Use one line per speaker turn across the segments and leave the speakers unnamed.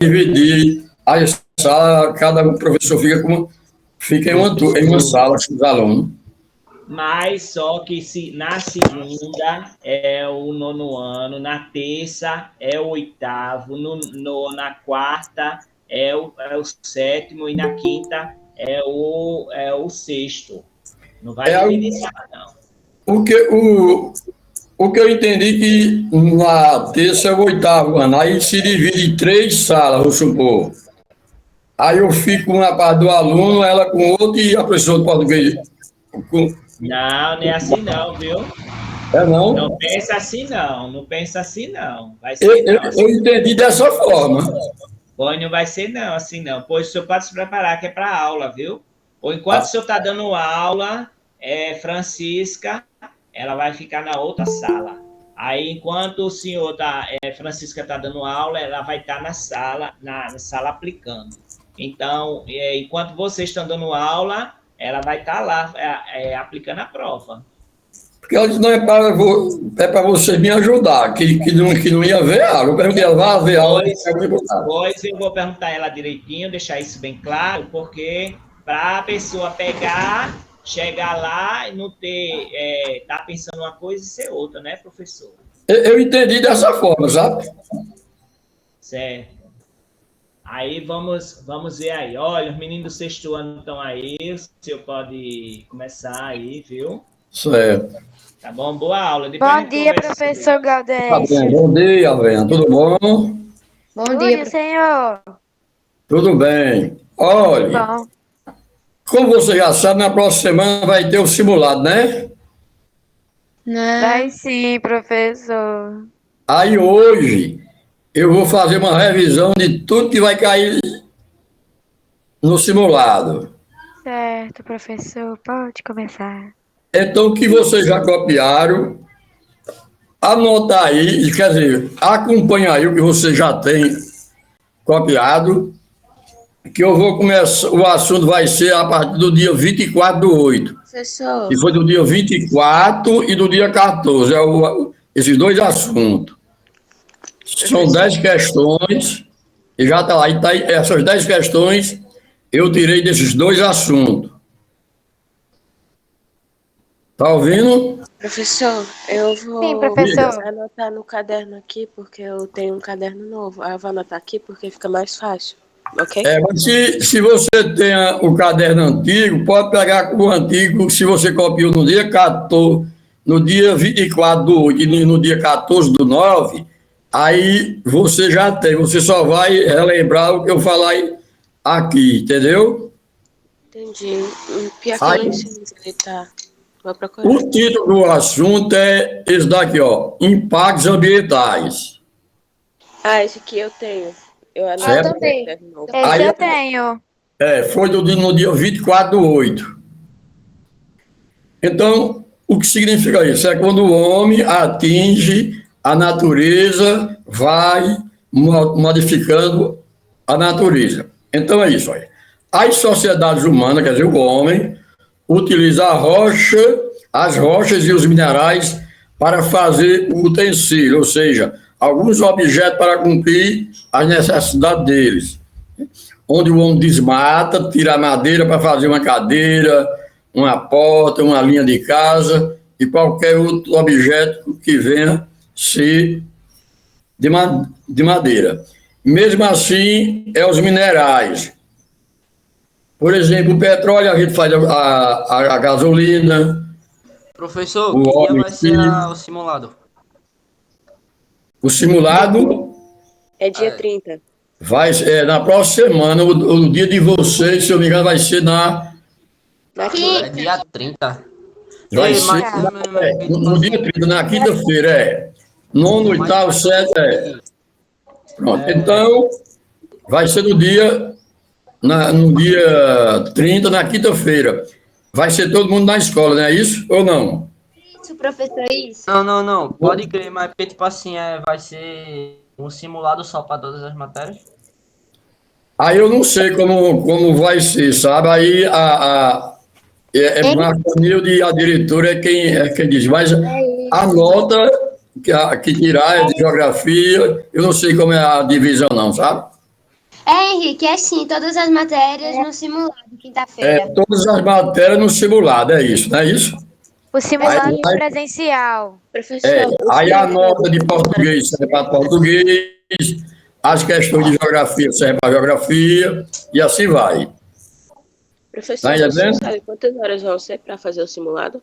dividir a sala, cada professor fica em uma sala com os alunos.
Mas só que se na segunda é o nono ano, na terça é o oitavo, na quarta é o sétimo e na quinta é o sexto. Não vai dividir sala, não.
O que eu entendi que na terça é o oitavo ano, aí se divide em 3 salas, vamos supor. Aí eu fico com uma parte do aluno, ela com outra e a professora de português.
Não, não é assim não, viu?
É não?
Não pensa assim não, não pensa assim não. Vai ser não.
Eu entendi dessa forma.
Pois não vai ser não, assim não. Pois o senhor pode se preparar que é para aula, viu? Ou enquanto o senhor está dando aula, Francisca, ela vai ficar na outra sala. Aí, enquanto o senhor Francisca está dando aula, ela vai estar na sala aplicando. Então, enquanto vocês estão dando aula, ela vai estar lá aplicando a prova.
Porque ela disse, não é para você me ajudar, que não ia ver aula. Eu perguntei, ela vai ver aula.
Pois eu vou perguntar a ela direitinho, deixar isso bem claro, porque para a pessoa pegar, chegar lá e não ter, tá pensando uma coisa e ser outra, né, professor?
Eu entendi dessa forma, sabe?
Certo. Aí vamos ver aí. Olha, os meninos do sexto ano estão aí, o senhor pode começar aí, viu?
Certo.
Tá bom? Boa aula.
Bom dia, professor Gaudêncio.
Bom dia, Helena. Tudo bom?
Bom dia, senhor.
Tudo bem. Olha, como você já sabe, na próxima semana vai ter o simulado, né?
Vai sim, professor.
Aí hoje eu vou fazer uma revisão de tudo que vai cair no simulado.
Certo, professor. Pode começar.
Então, o que vocês já copiaram, anota aí, quer dizer, acompanha aí o que você já tem copiado, que eu vou começar, o assunto vai ser a partir do dia 24/8.
Professor.
E foi do dia 24 e do dia 14, esses 2 assuntos. São 10 questões, e já está lá, e tá aí, essas 10 questões eu tirei desses 2 assuntos. Tá ouvindo?
Professor, eu vou
Sim, professor.
anotar no caderno aqui, porque eu tenho um caderno novo. Aí eu vou anotar aqui porque fica mais fácil, ok?
Mas se você tem o caderno antigo, pode pegar o antigo, se você copiou no dia 14, no dia 24/8 e no dia 14/9, aí você já tem, você só vai relembrar o que eu falei aqui, entendeu?
Entendi. Pior que eu não sei onde ele tá. Vou procurar.
O título do assunto é esse daqui, ó, impactos ambientais.
Esse aqui eu tenho. Eu
também. Esse eu tenho.
Foi no dia 24/8. Então, o que significa isso? É quando o homem atinge a natureza, vai modificando a natureza. Então é isso aí. As sociedades humanas, quer dizer, o homem, utiliza as rochas e os minerais para fazer o utensílio, ou seja, alguns objetos para cumprir as necessidades deles. Onde o homem desmata, tira a madeira para fazer uma cadeira, uma porta, uma linha de casa e qualquer outro objeto que venha ser de madeira. Mesmo assim, os minerais. Por exemplo, o petróleo, a gente faz a gasolina.
Professor, que dia vai ser o simulado?
O simulado?
É dia 30.
Na próxima semana, o dia de vocês, se eu não me engano, vai ser
É dia 30.
Vai ser no dia 30, na quinta-feira, Nono, oitavo, sétimo, Pronto, então, vai ser no dia 30, na quinta-feira. Vai ser todo mundo na escola, não é isso? Ou não?
Isso, professor, isso.
Não. Pode crer, mas porque, tipo assim, vai ser um simulado só para todas as matérias?
Aí eu não sei como vai ser, sabe? Aí Marconilde, a diretora, é quem diz, mas a nota que tirar é de geografia, eu não sei como é a divisão não, sabe?
Henrique, é sim, todas as matérias no simulado, quinta-feira.
Todas as matérias no simulado, é isso, não é isso?
O simulado
Aí-
presencial.
Professor, o
Aí a
senhor-
nota de português serve para português, as questões de geografia servem para geografia, e assim vai.
Professor,
Tá
o senhor
entendendo?
sabe quantas horas vão ser para fazer o simulado?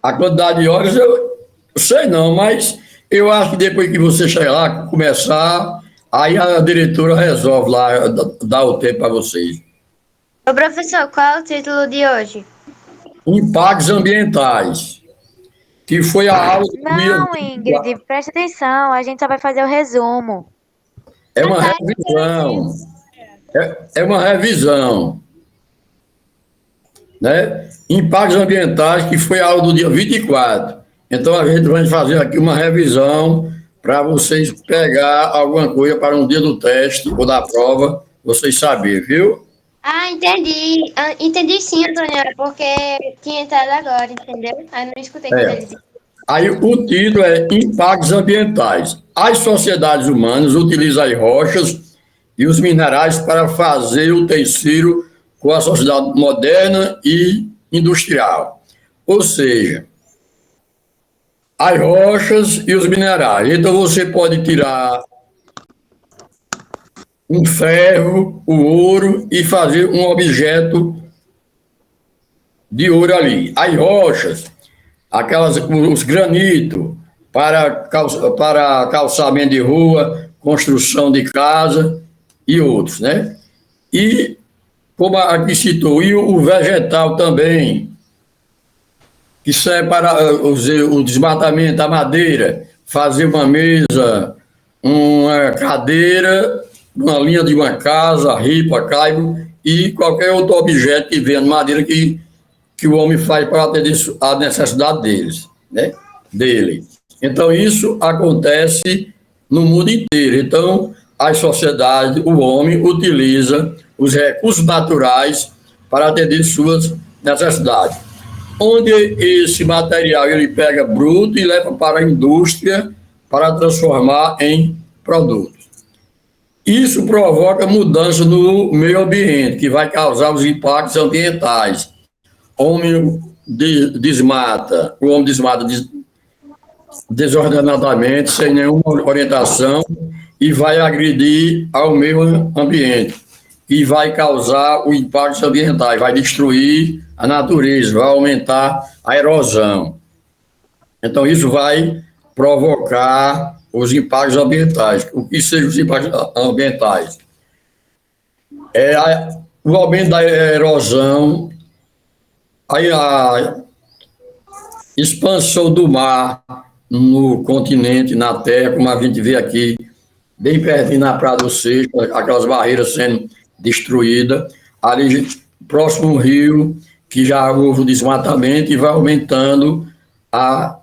A quantidade de horas eu sei não, mas eu acho que depois que você chegar lá, começar, aí a diretora resolve lá, dá o tempo para vocês.
Ô, professor, qual é o título de hoje?
Impactos ambientais, que foi a aula do
Não,
dia.
Ingrid, presta atenção, a gente só vai fazer o resumo.
É uma revisão. É uma revisão. Né? Impactos ambientais, que foi a aula do dia 24. Então, a gente vai fazer aqui uma revisão para vocês pegar alguma coisa para um dia do teste ou da prova, vocês saberem, viu?
Ah, entendi. Entendi sim, Antônia, porque tinha entrado agora, entendeu? Aí não escutei quando ele disse.
Aí o título é Impactos Ambientais. As sociedades humanas utilizam as rochas e os minerais para fazer o tecido com a sociedade moderna e industrial. Ou seja, as rochas e os minerais. Então você pode tirar um ferro, o ouro e fazer um objeto de ouro ali. As rochas, os granitos para calçamento de rua, construção de casa e outros, né? E, como aqui citou, e o vegetal também, que serve para o desmatamento da madeira, fazer uma mesa, uma cadeira, uma linha de uma casa, ripa, caibo e qualquer outro objeto que venha de madeira que o homem faz para atender a necessidade dele. Então, isso acontece no mundo inteiro. Então, as sociedades, o homem utiliza os recursos naturais para atender suas necessidades. Onde esse material ele pega bruto e leva para a indústria para transformar em produtos. Isso provoca mudança no meio ambiente, que vai causar os impactos ambientais. O homem desmata desordenadamente, sem nenhuma orientação, e vai agredir ao meio ambiente, e vai causar o impactos ambientais, vai destruir a natureza, vai aumentar a erosão. Então, isso vai provocar os impactos ambientais. O que sejam os impactos ambientais? O aumento da erosão, aí a expansão do mar no continente, na terra, como a gente vê aqui, bem pertinho na Praia do Seixo, aquelas barreiras sendo destruídas, ali próximo ao rio, que já houve o desmatamento e vai aumentando a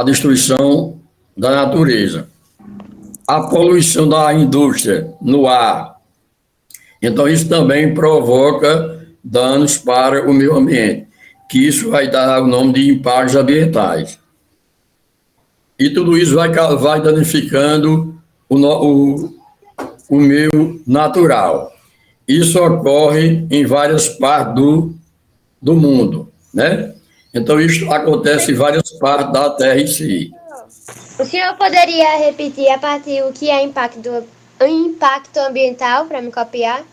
destruição da natureza. A poluição da indústria no ar. Então, isso também provoca danos para o meio ambiente, que isso vai dar o nome de impactos ambientais. E tudo isso vai danificando o meio natural. Isso ocorre em várias partes do mundo, né? Então, isso acontece em várias partes da Terra em si.
O senhor poderia repetir a partir o que é impacto ambiental para me copiar?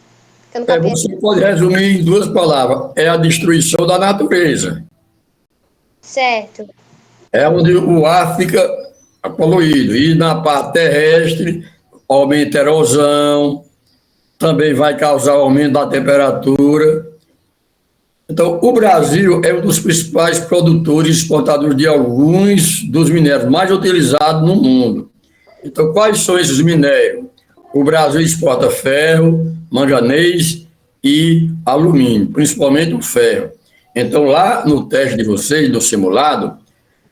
Você pode resumir em 2 palavras. É a destruição da natureza.
Certo.
É onde o ar fica poluído. E na parte terrestre, aumenta a erosão, também vai causar aumento da temperatura. Então, o Brasil é um dos principais produtores e exportadores de alguns dos minérios mais utilizados no mundo. Então, quais são esses minérios? O Brasil exporta ferro, manganês e alumínio, principalmente o ferro. Então, lá no teste de vocês, do simulado,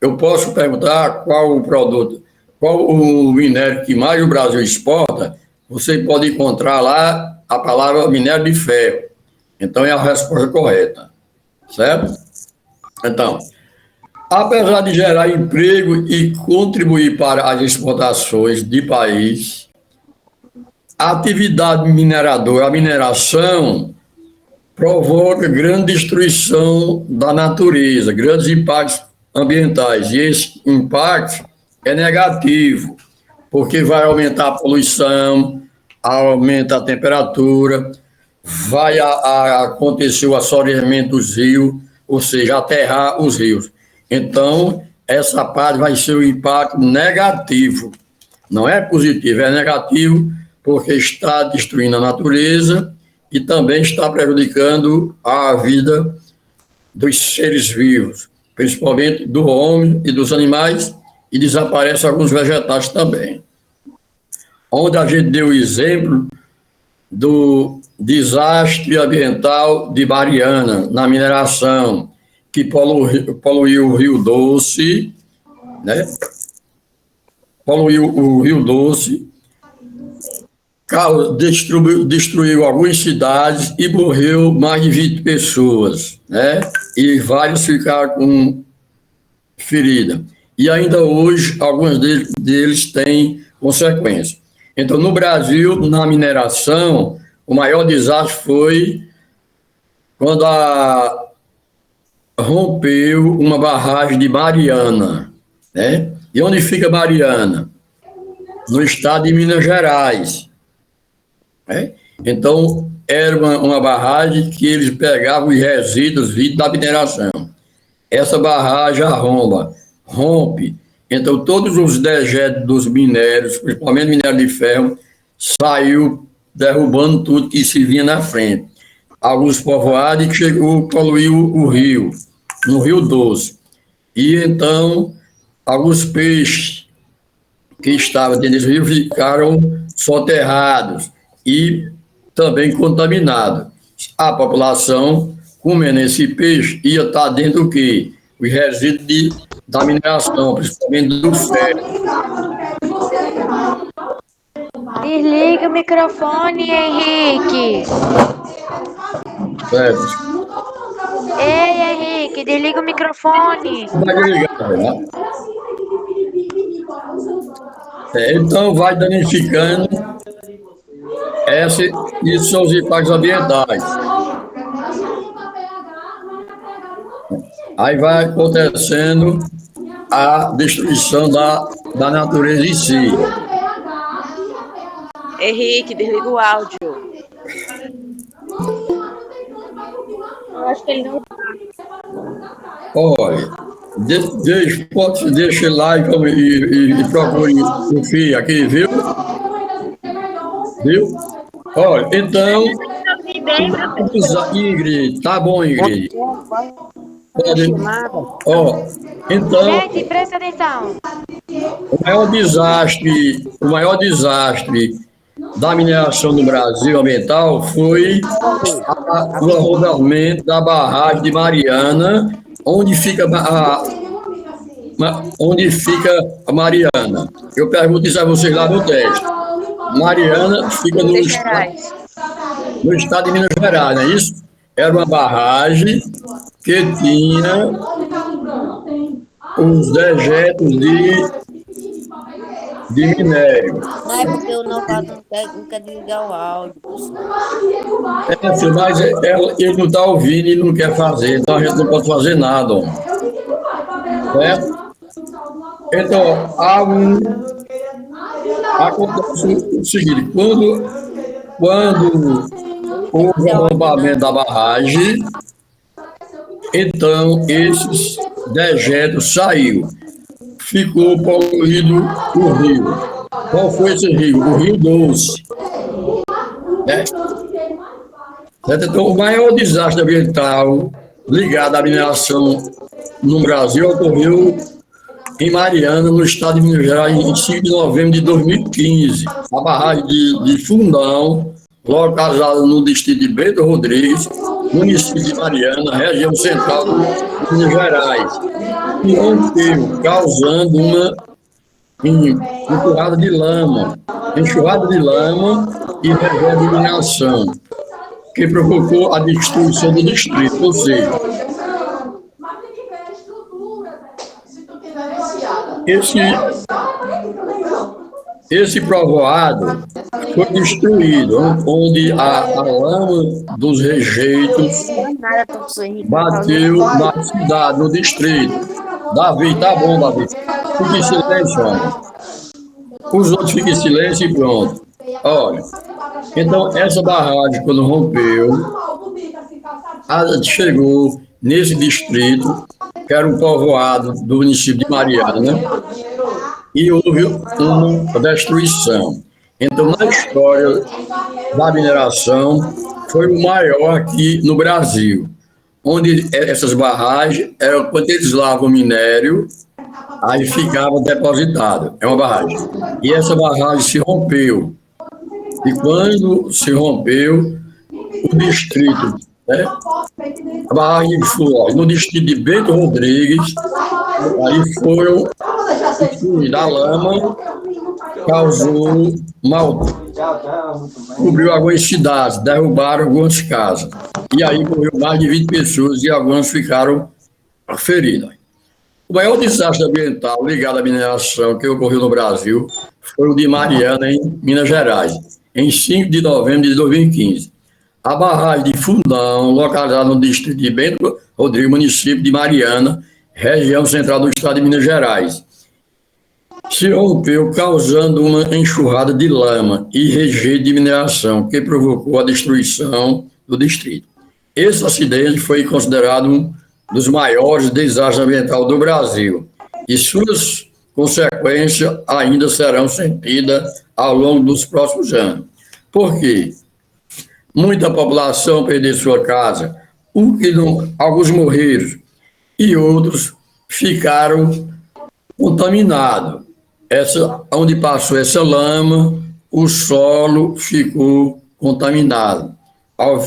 eu posso perguntar qual o produto, qual o minério que mais o Brasil exporta, você pode encontrar lá a palavra minério de ferro. Então, é a resposta correta, certo? Então, apesar de gerar emprego e contribuir para as exportações de país, a atividade mineradora, a mineração, provoca grande destruição da natureza, grandes impactos ambientais. E esse impacto é negativo, porque vai aumentar a poluição, aumenta a temperatura, vai acontecer o assoreamento dos rios, ou seja, aterrar os rios. Então, essa parte vai ser um impacto negativo. Não é positivo, é negativo, porque está destruindo a natureza e também está prejudicando a vida dos seres vivos, principalmente do homem e dos animais, e desaparecem alguns vegetais também. Onde a gente deu o exemplo do desastre ambiental de Mariana, na mineração, que poluiu o Rio Doce, né? Poluiu o Rio Doce, destruiu algumas cidades e morreu mais de 20 pessoas, né? E vários ficaram com ferida. E ainda hoje, alguns deles têm consequências. Então, no Brasil, na mineração, o maior desastre foi quando rompeu uma barragem de Mariana, né? E onde fica Mariana? No estado de Minas Gerais. Né? Então, era uma barragem que eles pegavam os resíduos vindos da mineração. Essa barragem rompe. Então, todos os dejetos dos minérios, principalmente minério de ferro, saiu derrubando tudo que se vinha na frente. Alguns povoados que chegou, poluiu o rio, no Rio Doce. E então, alguns peixes que estavam dentro do rio ficaram soterrados e também contaminados. A população, comendo esse peixe, ia estar dentro do quê? Os resíduos da mineração, principalmente do ferro.
Desliga o microfone, Henrique.
Certo.
Ei, Henrique, desliga o microfone.
Vai desligar, né? Então, vai danificando. Isso são os impactos ambientais. Aí vai acontecendo a destruição da natureza em si.
Henrique, desliga o áudio.
Eu acho que ele não.
Olha, deixa lá e procure o filho aqui, viu? Viu? Olha, então... Ingrid, tá bom, Ingrid. Pode... Então...
Gente, presta atenção.
O maior desastre da mineração no Brasil ambiental foi o arrombamento da barragem de Mariana, onde fica a Mariana. Eu pergunto isso a vocês lá no teste. Mariana fica no estado de Minas Gerais, não é isso? Era uma barragem que tinha os dejetos de minério.
Não é porque o Novato não quer desligar o áudio.
Mas ele não está ouvindo e não quer fazer, então a gente não pode fazer nada. Certo? Então, acontece o seguinte, quando houve o arrombamento da barragem, então esses dejetos saíram. Ficou poluído o rio. Qual foi esse rio? O Rio Doce. Né? Então, o maior desastre ambiental ligado à mineração no Brasil ocorreu em Mariana, no estado de Minas Gerais, em 5 de novembro de 2015. A barragem de Fundão, localizada no distrito de Bento Rodrigues, município de Mariana, região central de Minas Gerais, e rompeu, causando uma enxurrada de lama e reserva de mineração, que provocou a destruição do distrito, ou seja, esse povoado foi destruído, onde a lama dos rejeitos bateu na cidade, no distrito. Davi, tá bom, Davi. Fique em silêncio, homem. Os outros fiquem em silêncio e pronto. Olha, então essa barragem, quando rompeu, chegou nesse distrito, que era um povoado do município de Mariana, e houve uma destruição. Então, na história da mineração, foi o maior aqui no Brasil, onde essas barragens eram quando eles lavam minério, aí ficava depositado. É uma barragem. E essa barragem se rompeu. E quando se rompeu, o distrito, né, a barragem foi no distrito de Bento Rodrigues, aí foram da lama, causou mal, cobriu algumas cidades, derrubaram algumas casas. E aí morreu mais de 20 pessoas e algumas ficaram feridas. O maior desastre ambiental ligado à mineração que ocorreu no Brasil foi o de Mariana, em Minas Gerais, em 5 de novembro de 2015. A barragem de Fundão, localizada no distrito de Bento Rodrigues, município de Mariana, região central do estado de Minas Gerais, se rompeu, causando uma enxurrada de lama e rejeito de mineração, que provocou a destruição do distrito. Esse acidente foi considerado um dos maiores desastres ambientais do Brasil, e suas consequências ainda serão sentidas ao longo dos próximos anos. Por quê? Muita população perdeu sua casa, alguns morreram e outros ficaram contaminados. Onde passou essa lama, o solo ficou contaminado.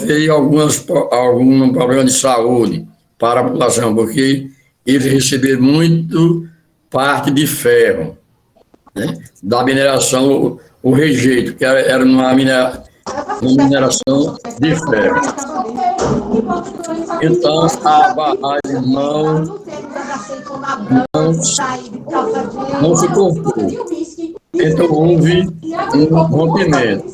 Veio algum problema de saúde para a população, porque eles receberam muito parte de ferro, né, da mineração, o rejeito, que era uma mineração de ferro. Então, a barragem não se cortou. Então, houve um rompimento.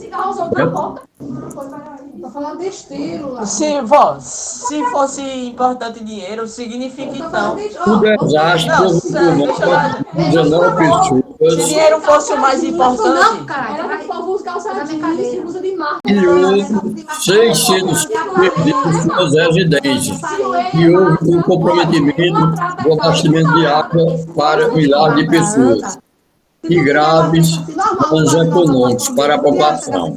Se fosse importante dinheiro, significa então.
O desastre provocou 19 pessoas.
Se dinheiro fosse o mais importante.
E houve 600 perderam suas residências. E houve um comprometimento do abastecimento de água para milhares de pessoas. E graves danos econômicos para a população.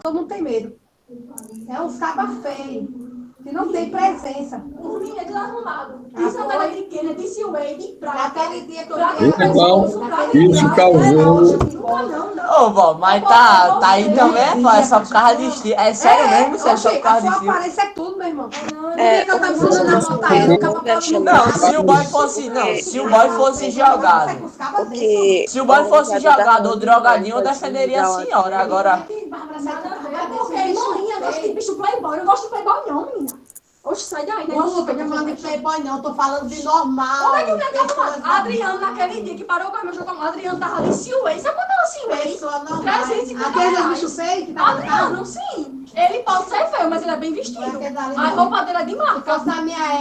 Todo mundo tem medo. É uns cabas feios, que não tem presença. Os meninos arrumados. Disse a velha de quem? Disse o Wade, pra aquele dia que eu
então, isso causou.
Ô, vó, mas tá aí também, é só por causa de estilo. É sério mesmo, isso é só por causa de estilo.
Isso é tudo, meu irmão.
Não, se o boy fosse jogado. Se o boy fosse jogado ou drogadinho, eu defenderia a senhora. Agora.
Eu gosto de bicho playboy, eu não gosto de playboy não, menina. Oxe, sai daí, né? Não, eu tô falando de playboy não, eu tô falando de normal. Como é que eu ia falar? A Adriana, naquele dia que parou com a meu jogo, a Adriana tava ali, Silway. Você botou Silway? Pessoa normal. 350 reais. Aquele bicho feio que tá Adriano, sim. Ele pode ser feio, mas ele é bem vestido. A roupa dele é de marca.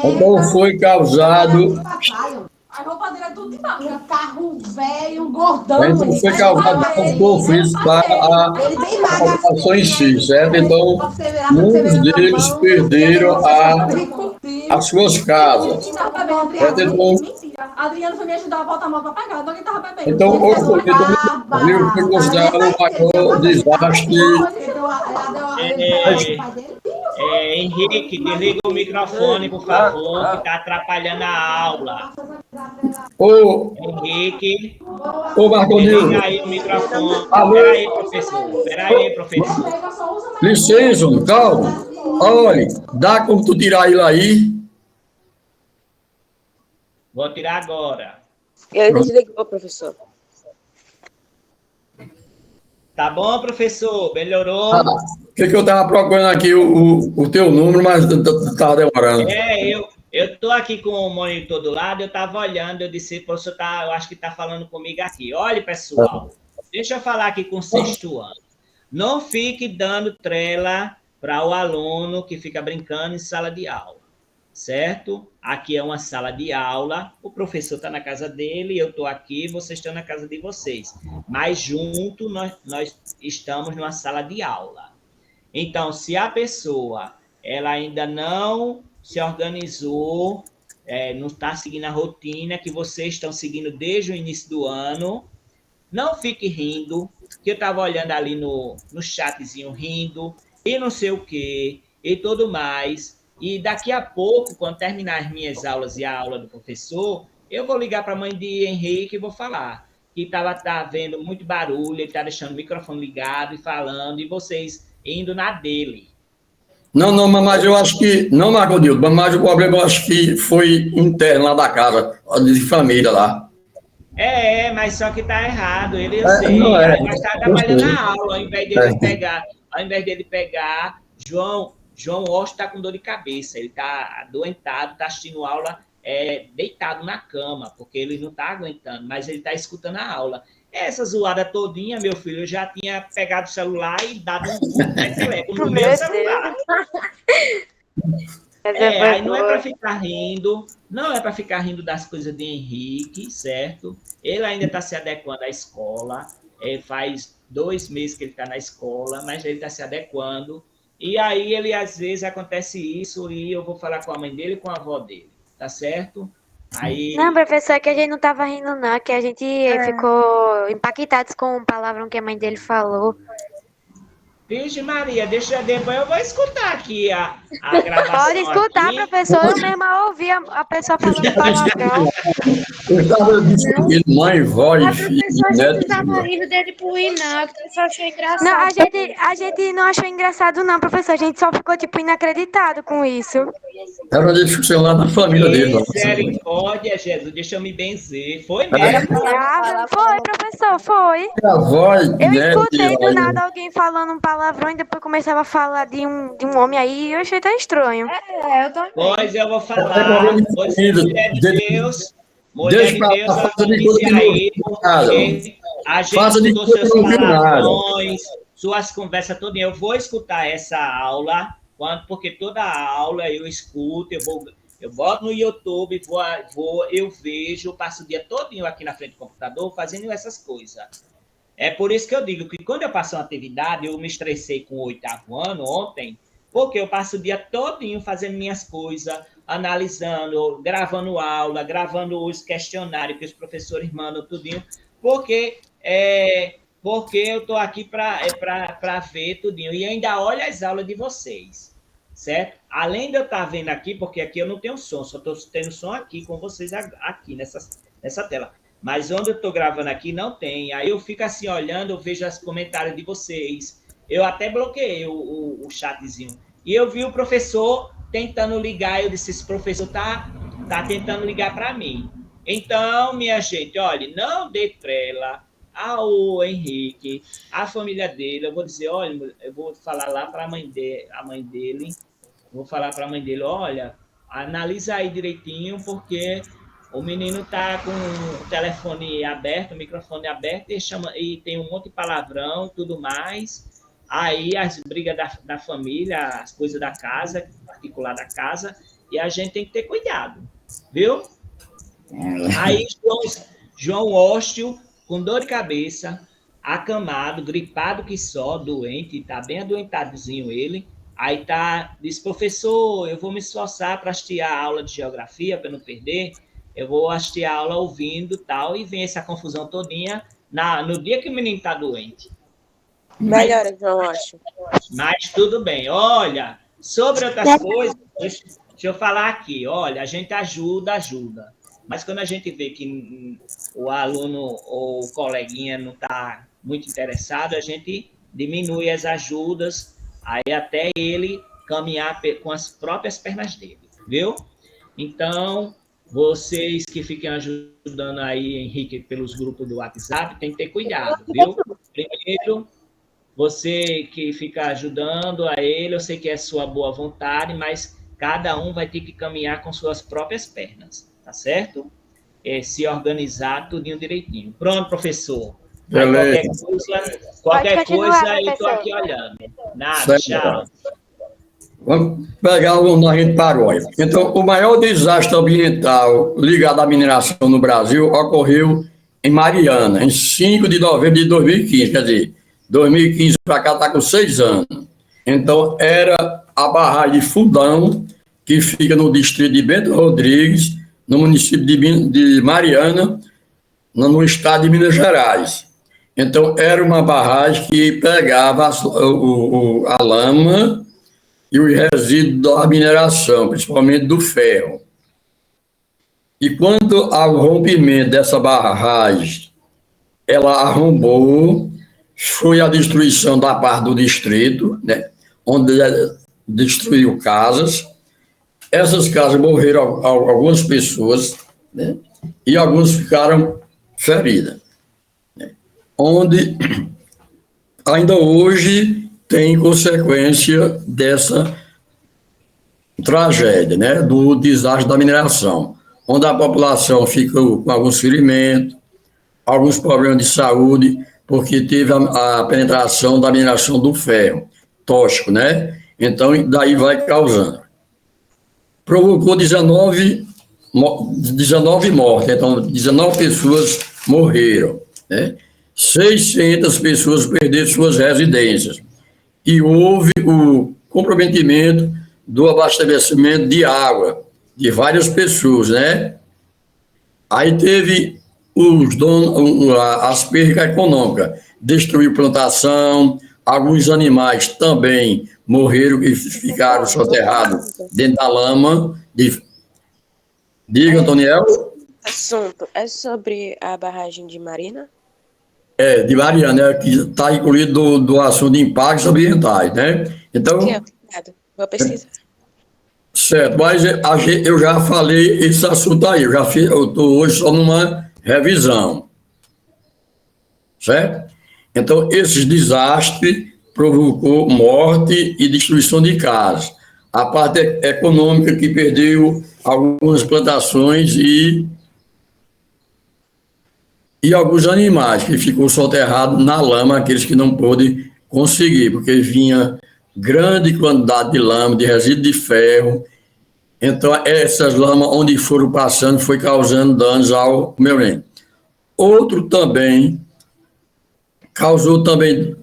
Então foi causado.
A roupa dele é tudo de marca. Um carro velho, um gordão.
Então foi causado um conflito para a população em si, certo? Então, muitos deles perderam as suas casas.
A Adriana foi me ajudar a botar a mão para pagar, então ele estava bebendo.
Então, o conflito foi considerado o maior desastre.
Henrique, desliga o microfone, por favor, que está atrapalhando a aula. Henrique, desliga aí o microfone. Peraí, professor.
Licença, calma. Olha, dá como tu tirar ele aí?
Vou tirar agora.
Ele desligou, professor.
Tá bom, professor? Melhorou?
Que eu estava procurando aqui o teu número, mas estava demorando.
Eu estou aqui com o monitor do lado, eu estava olhando, eu disse, professor, eu acho que está falando comigo aqui. Olha, pessoal, deixa eu falar aqui com o sexto ano. Não fique dando trela para o aluno que fica brincando em sala de aula, certo? Aqui é uma sala de aula, o professor está na casa dele, eu estou aqui, vocês estão na casa de vocês. Mas junto nós estamos numa sala de aula. Então, se a pessoa ela ainda não se organizou, não está seguindo a rotina que vocês estão seguindo desde o início do ano, não fique rindo, que eu estava olhando ali no chatzinho rindo, e não sei o quê, e tudo mais. E daqui a pouco, quando terminar as minhas aulas e a aula do professor, eu vou ligar para a mãe de Henrique e vou falar que tá vendo muito barulho, ele está deixando o microfone ligado e falando, e vocês indo na dele.
Não, mas eu acho que... Não, Marcodildo, mas o problema eu acho que foi interno lá da casa, de família lá.
Mas só que tá errado, eu sei. Mas está trabalhando na aula, ao invés dele pegar, João Osh está com dor de cabeça, ele está adoentado, está assistindo aula deitado na cama, porque ele não está aguentando, mas ele está escutando a aula. Essa zoada todinha, meu filho, eu já tinha pegado o celular e dado um no meu celular. Aí não é para ficar rindo, não é para ficar rindo das coisas de Henrique, certo? Ele ainda está se adequando à escola, faz 2 meses que ele está na escola, mas ele está se adequando. E aí, ele às vezes acontece isso e eu vou falar com a mãe dele e com a avó dele, tá certo? Aí...
Não, professor, é que a gente não tava rindo, não, é que a gente ficou impactados com o palavrão que a mãe dele falou.
Vixe Maria, depois eu vou escutar aqui a gravação.
Pode escutar, aqui. Professor, eu mesma ouvi a pessoa falando palavrão.
Eu estava discutindo mãe, vó e filho.
A gente não estava rindo dele por ir, não. O professor achou engraçado. Não, a gente não achou engraçado, não, professor. A gente só ficou, tipo, inacreditado com isso.
Era uma discussão lá na família dele.
Misericórdia, Jesus, deixa eu me benzer. Foi mesmo?
Foi, professor, foi. Eu escutei do nada alguém falando um palavrão e depois começava a falar de um homem aí e eu achei tão estranho.
Eu também. Pois eu vou falar. Mulher de Deus, ela providencia aí, porque a gente com seus palavrões, suas conversas todas, eu vou escutar essa aula, porque toda aula eu escuto, eu boto no YouTube, eu vejo, passo o dia todinho aqui na frente do computador fazendo essas coisas. É por isso que eu digo que quando eu passo uma atividade, eu me estressei com o 8º ano ontem, porque eu passo o dia todinho fazendo minhas coisas, analisando, gravando aula, gravando os questionários que os professores mandam tudinho, porque eu estou aqui para ver tudinho. E ainda olho as aulas de vocês, certo? Além de eu estar vendo aqui, porque aqui eu não tenho som, só estou tendo som aqui com vocês aqui nessa tela. Mas onde eu estou gravando aqui não tem. Aí eu fico assim olhando, eu vejo os comentários de vocês. Eu até bloqueei o chatzinho. E eu vi o professor tentando ligar. Eu disse, esse professor tá tentando ligar para mim. Então, minha gente, olha, não dê trela ao Henrique, a família dele. Eu vou dizer, olha, eu vou falar lá para a mãe dele. Vou falar para a mãe dele, olha, analisa aí direitinho, porque... O menino está com o telefone aberto, o microfone aberto, e tem um monte de palavrão, tudo mais. Aí as brigas da família, as coisas da casa, particular da casa, e a gente tem que ter cuidado, viu? Aí João Óstio, com dor de cabeça, acamado, gripado que só, doente, está bem adoentadozinho ele. Aí diz, professor, eu vou me esforçar para assistir a aula de geografia, para não perder. Eu vou assistir a aula ouvindo tal, e vem essa confusão todinha no dia que o menino está doente.
Melhora, João, acho.
Mas tudo bem. Olha, sobre outras coisas, deixa eu falar aqui. Olha, a gente ajuda. Mas quando a gente vê que o aluno ou o coleguinha não está muito interessado, a gente diminui as ajudas, aí até ele caminhar com as próprias pernas dele, viu? Então... Vocês que fiquem ajudando aí, Henrique, pelos grupos do WhatsApp, tem que ter cuidado, viu? Primeiro, você que fica ajudando a ele, eu sei que é sua boa vontade, mas cada um vai ter que caminhar com suas próprias pernas, tá certo? Se organizar tudinho direitinho. Pronto, professor.
Beleza.
Qualquer
continuar,
coisa eu estou
professor.
aqui olhando. Nada, tchau.
Vamos pegar onde a gente parou. Então, o maior desastre ambiental ligado à mineração no Brasil ocorreu em Mariana, em 5 de novembro de 2015. Quer dizer, 2015 para cá está com 6 anos. Então, era a barragem de Fundão, que fica no distrito de Bento Rodrigues, no município de Mariana, no estado de Minas Gerais. Então, era uma barragem que pegava a lama e os resíduos da mineração, principalmente do ferro. E quando ao rompimento dessa barragem, ela arrombou, foi a destruição da parte do distrito, né, onde destruiu casas. Essas casas morreram algumas pessoas, né, e algumas ficaram feridas. Né, onde ainda hoje tem consequência dessa tragédia, né, do desastre da mineração, onde a população ficou com alguns ferimentos, alguns problemas de saúde, porque teve a penetração da mineração do ferro, tóxico, né? Então, daí vai causando. Provocou 19 mortes, então 19 pessoas morreram, né? 600 pessoas perderam suas residências. E houve o comprometimento do abastecimento de água de várias pessoas, né? Aí teve as percas econômicas, destruiu plantação, alguns animais também morreram e ficaram soterrados dentro da lama. Diga, Antoniel.
Assunto é sobre a barragem de Marina?
De Mariana, que está incluído do assunto de impactos ambientais, né? Então,
Obrigado. Vou pesquisar.
Certo, mas eu já falei esse assunto aí, eu estou hoje só numa revisão, certo? Então, esses desastres provocou morte e destruição de casas. A parte econômica que perdeu algumas plantações e alguns animais que ficou soterrado na lama, aqueles que não pôde conseguir, porque vinha grande quantidade de lama, de resíduo de ferro. Então, essas lamas, onde foram passando, foi causando danos ao meio ambiente. Outro também, causou também,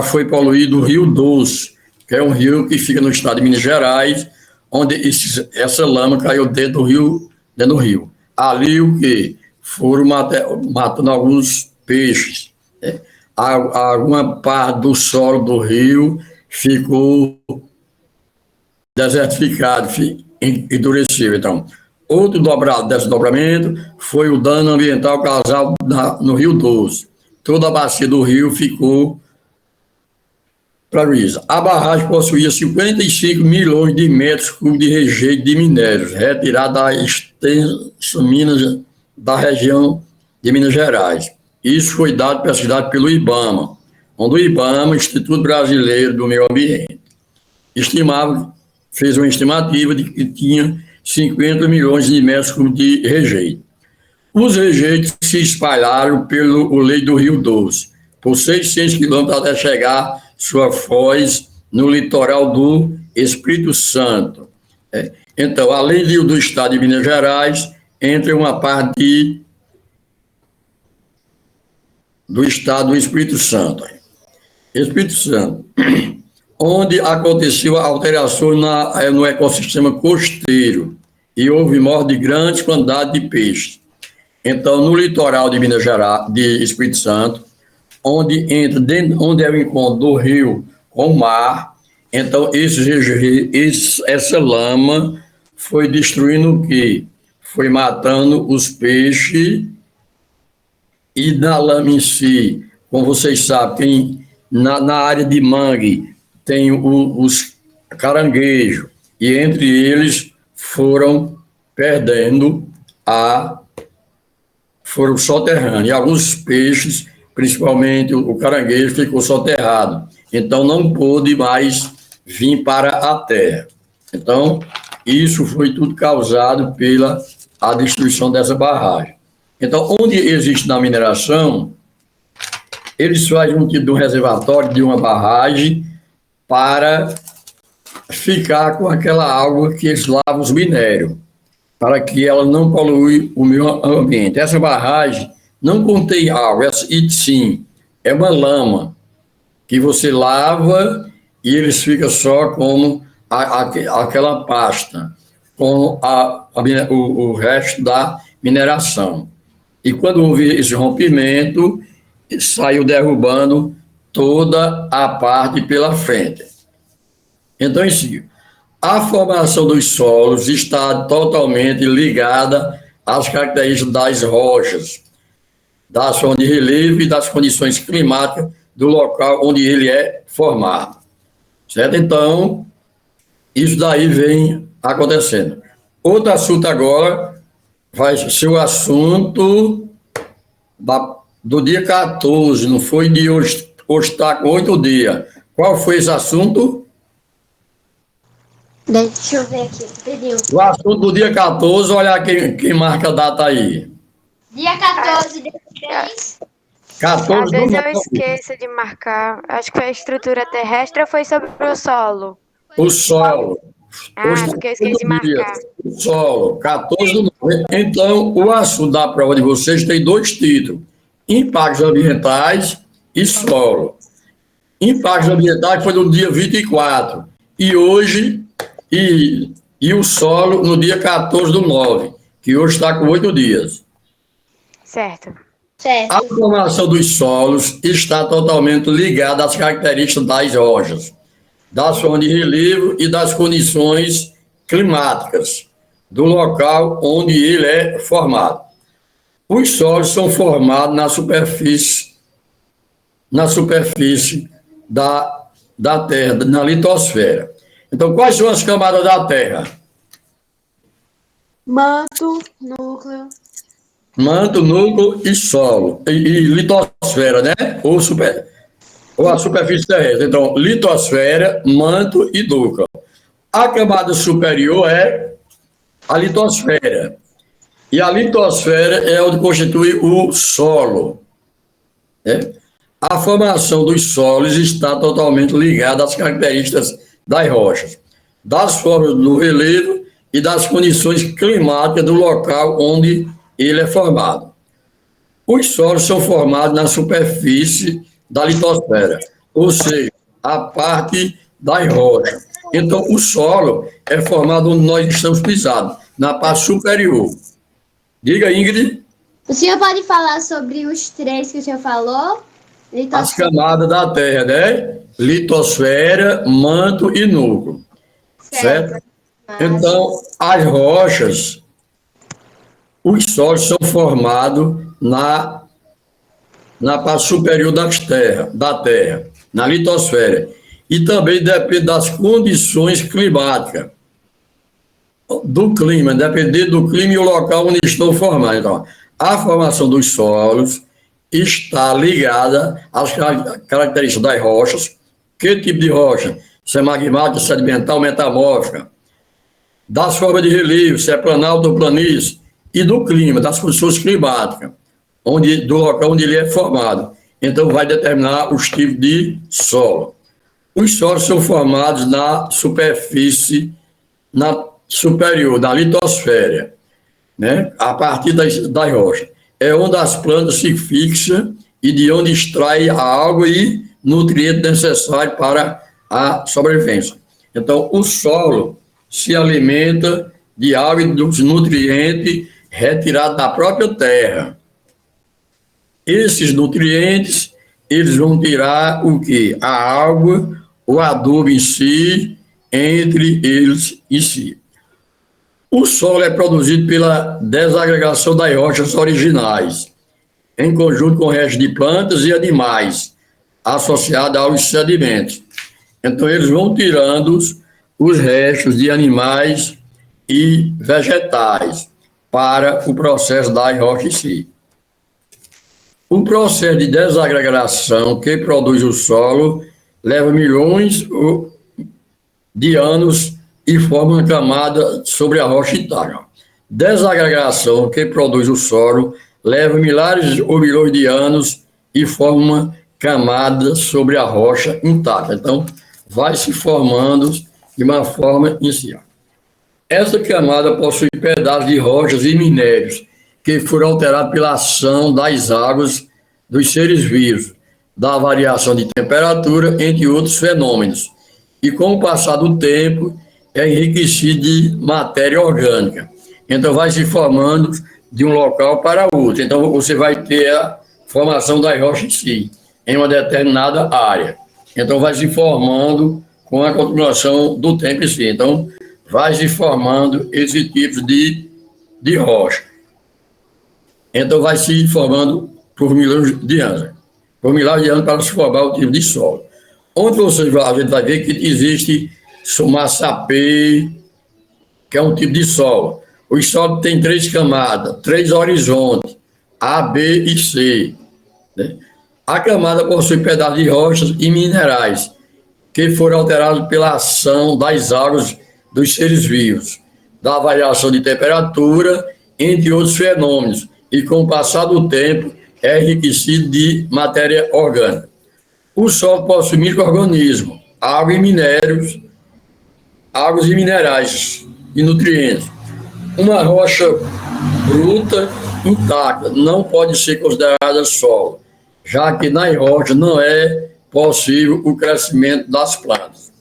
foi poluído o Rio Doce, que é um rio que fica no estado de Minas Gerais, onde essa lama caiu dentro do rio. Ali o que? Foram matando alguns peixes. Né? Alguma parte do solo do rio ficou desertificado, endureceu. Então, outro desdobramento foi o dano ambiental causado no Rio Doce. Toda a bacia do rio ficou prejuízo. A barragem possuía 55 milhões de metros cúbicos de rejeito de minérios, retirado da extensa minas da região de Minas Gerais. Isso foi dado para a cidade pelo IBAMA, onde o IBAMA, Instituto Brasileiro do Meio Ambiente, fez uma estimativa de que tinha 50 milhões de metros cúbicos de rejeito. Os rejeitos se espalharam pelo leito do Rio Doce, por 600 quilômetros até chegar sua foz no litoral do Espírito Santo. Então, além do estado de Minas Gerais, entra uma parte do estado do Espírito Santo. Espírito Santo, onde aconteceu alterações no ecossistema costeiro e houve morte de grandes quantidades de peixes. Então, no litoral de Minas Gerais, de Espírito Santo, onde é o encontro do rio com o mar, então essa lama foi destruindo o quê? Foi matando os peixes e na lama em si, como vocês sabem, na área de mangue tem os caranguejos e entre eles foram perdendo foram soterrando. E alguns peixes, principalmente o caranguejo, ficou soterrado. Então, não pôde mais vir para a terra. Então, isso foi tudo causado pela a destruição dessa barragem. Então, onde existe na mineração, eles fazem um tipo de um reservatório, de uma barragem, para ficar com aquela água que eles lavam os minérios, para que ela não polui o meio ambiente. Essa barragem não contém água, e sim, é uma lama que você lava e eles ficam só como aquela pasta, com o resto da mineração. E quando houve esse rompimento, saiu derrubando toda a parte pela frente. Então, em si, a formação dos solos está totalmente ligada às características das rochas, das formas de relevo e das condições climáticas do local onde ele é formado. Certo? Então, isso daí vem acontecendo. Outro assunto agora vai ser o assunto do dia 14, não foi de hoje está com 8 dias. Qual foi esse assunto?
Deixa eu ver aqui, pediu.
O assunto do dia 14, olha quem marca a data aí.
Dia 14 de 3.
14
Às vezes
do
eu esqueço de marcar. Acho que foi a estrutura terrestre ou foi sobre o solo?
O solo. Hoje
Porque eu esqueci de marcar.
O solo, 14 do 9. Então, o assunto da prova de vocês tem 2 títulos: impactos ambientais e solo. Impactos ambientais foi no dia 24. E hoje, e o solo no dia 14 do 9, que hoje está com 8 dias.
Certo.
A formação dos solos está totalmente ligada às características das rochas, das formas de relevo e das condições climáticas do local onde ele é formado. Os solos são formados na superfície da Terra, na litosfera. Então, quais são as camadas da Terra?
Manto, núcleo.
Manto, núcleo e solo. E litosfera, né? Ou a superfície terrestre. Então, litosfera, manto e núcleo. A camada superior é a litosfera. E a litosfera é onde constitui o solo. Né? A formação dos solos está totalmente ligada às características das rochas, das formas do relevo e das condições climáticas do local onde ele é formado. Os solos são formados na superfície da litosfera, ou seja, a parte das rochas. Então, o solo é formado onde nós estamos pisados, na parte superior. Diga, Ingrid.
O senhor pode falar sobre os 3 que o senhor falou?
As camadas da Terra, né? Litosfera, manto e núcleo. Certo? Então, as rochas, os solos são formados na parte superior da Terra, na litosfera. E também depende das condições climáticas, do clima, dependendo do clima e o local onde estão formados. Então, a formação dos solos está ligada às características das rochas. Que tipo de rocha? Se é magmática, sedimental, metamórfica. Das formas de relevo, se é planalto ou planície. E do clima, das condições climáticas, do local onde ele é formado. Então, vai determinar os tipos de solo. Os solos são formados na superfície superior, da litosfera, né? A partir das rochas. É onde as plantas se fixam e de onde extrai a água e nutrientes necessários para a sobrevivência. Então, o solo se alimenta de água e dos nutrientes retirados da própria terra. Esses nutrientes, eles vão tirar o quê? A água, o adubo em si, entre eles em si. O solo é produzido pela desagregação das rochas originais, em conjunto com o resto de plantas e animais, associados aos sedimentos. Então, eles vão tirando os restos de animais e vegetais para o processo das rochas em si. O processo de desagregação que produz o solo leva milhões de anos e forma uma camada sobre a rocha intacta. Desagregação que produz o solo leva milhares ou milhões de anos e forma uma camada sobre a rocha intacta. Então, vai se formando de uma forma inicial. Essa camada possui pedaços de rochas e minérios que foram alterados pela ação das águas dos seres vivos, da variação de temperatura, entre outros fenômenos. E com o passar do tempo, é enriquecido de matéria orgânica. Então, vai se formando de um local para outro. Então, você vai ter a formação das rochas em si, em uma determinada área. Então, vai se formando com a continuação do tempo em si. Então, vai se formando esse tipo de rocha. Então, vai se formando por milhões de anos. Por milhares de anos para se formar o tipo de solo. Onde a gente vai ver que existe massapê, que é um tipo de solo. Os solos têm 3 camadas, 3 horizontes, A, B e C. Né? A camada possui pedaços de rochas e minerais que foram alterados pela ação das águas dos seres vivos, da variação de temperatura, entre outros fenômenos, e com o passar do tempo é enriquecido de matéria orgânica. O solo possui micro-organismos, água e minérios, águas e minerais e nutrientes. Uma rocha bruta, intacta, não pode ser considerada solo, já que nas rochas não é possível o crescimento das plantas.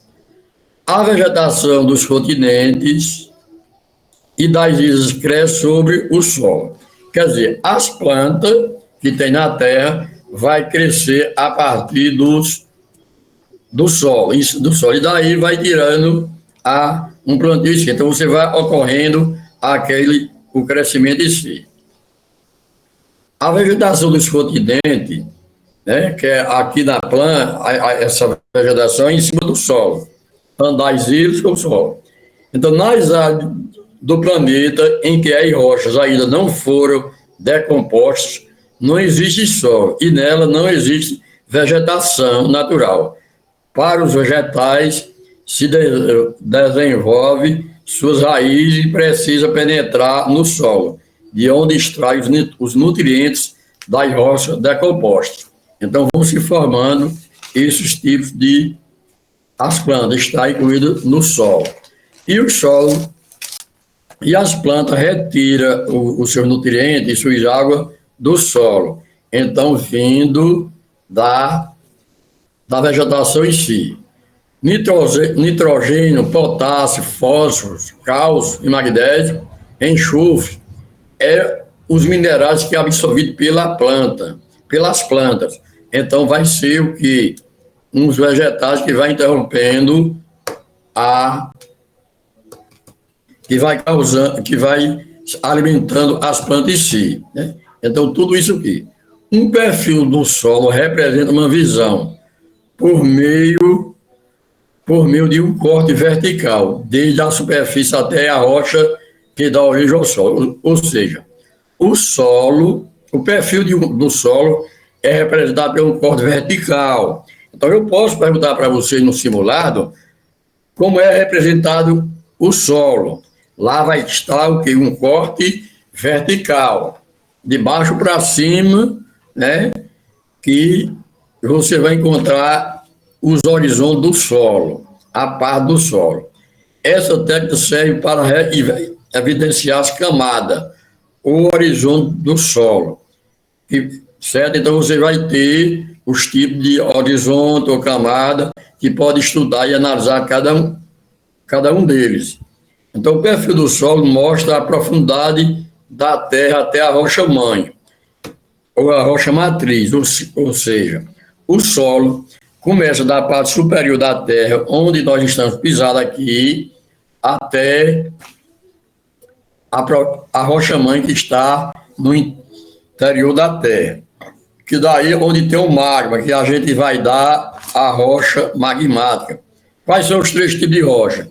A vegetação dos continentes e das ilhas cresce sobre o solo. Quer dizer, as plantas que tem na terra vai crescer a partir do solo. E daí vai tirando um plantio. Então, você vai ocorrendo o crescimento em si. A vegetação dos continentes, né, que é aqui na planta, essa vegetação é em cima do solo, das ilhas com o solo. Então, nas áreas do planeta em que as rochas ainda não foram decompostas, não existe solo e nela não existe vegetação natural. Para os vegetais, se desenvolve suas raízes e precisa penetrar no solo, de onde extrai os nutrientes das rochas decompostas. Então, vão se formando esses tipos de... As plantas estão incluídas no solo. E o solo e as plantas retiram os seus nutrientes e suas águas do solo. Então, vindo da vegetação em si. Nitrogênio, potássio, fósforo, cálcio e magnésio, enxofre, os minerais que é absorvido pelas plantas. Então, vai ser o que? Uns vegetais que vai interrompendo que vai alimentando as plantas em si, né? Então, tudo isso aqui. Um perfil do solo representa uma visão por meio de um corte vertical, desde a superfície até a rocha que dá origem ao solo. Ou seja, o perfil do solo é representado por um corte vertical. Então, eu posso perguntar para vocês no simulado como é representado o solo. Lá vai estar o quê? Um corte vertical, de baixo para cima, né? Que você vai encontrar os horizontes do solo, a parte do solo. Essa técnica serve para evidenciar as camadas, o horizonte do solo. Certo? Então, você vai ter os tipos de horizonte ou camada que pode estudar e analisar cada um deles. Então, o perfil do solo mostra a profundidade da terra até a rocha-mãe, ou a rocha matriz, ou seja, o solo começa da parte superior da terra, onde nós estamos pisando aqui, até a rocha-mãe que está no interior da terra. Que daí é onde tem o magma, que a gente vai dar a rocha magmática. Quais são os 3 tipos de rocha?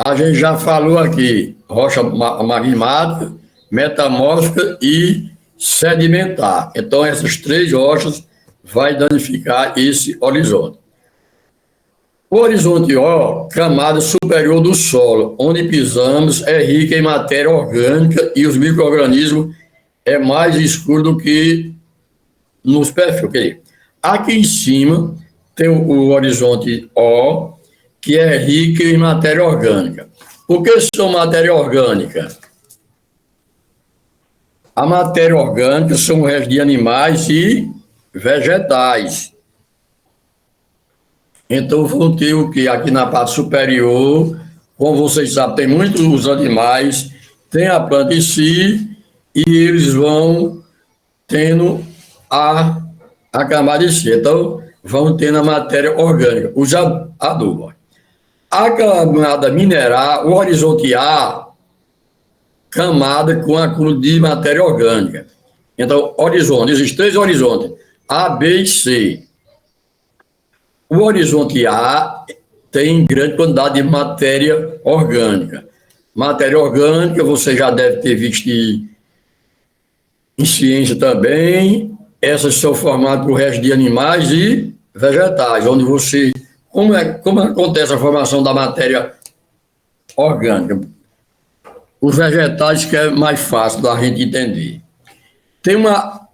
A gente já falou aqui, rocha magmática, metamórfica e sedimentar. Então, essas 3 rochas vai danificar esse horizonte. O horizonte O, camada superior do solo, onde pisamos, é rica em matéria orgânica e os micro-organismos é mais escuro do que nos perfis. Aqui em cima tem o horizonte O, que é rico em matéria orgânica. O que são matéria orgânica? A matéria orgânica são o resto de animais e vegetais. Então, vão ter o que? Aqui na parte superior, como vocês sabem, tem muitos animais, tem a planta em si, e eles vão tendo a camada em si. Então, vão tendo a matéria orgânica, os adubos. A camada mineral, o horizonte A, camada com acúmulo de matéria orgânica. Então, horizonte, existem 3 horizontes, A, B e C. O horizonte A tem grande quantidade de matéria orgânica. Matéria orgânica, você já deve ter visto em ciência também, essas são formadas por resto de animais e vegetais, onde você... Como acontece a formação da matéria orgânica? Os vegetais que é mais fácil da gente entender. Tem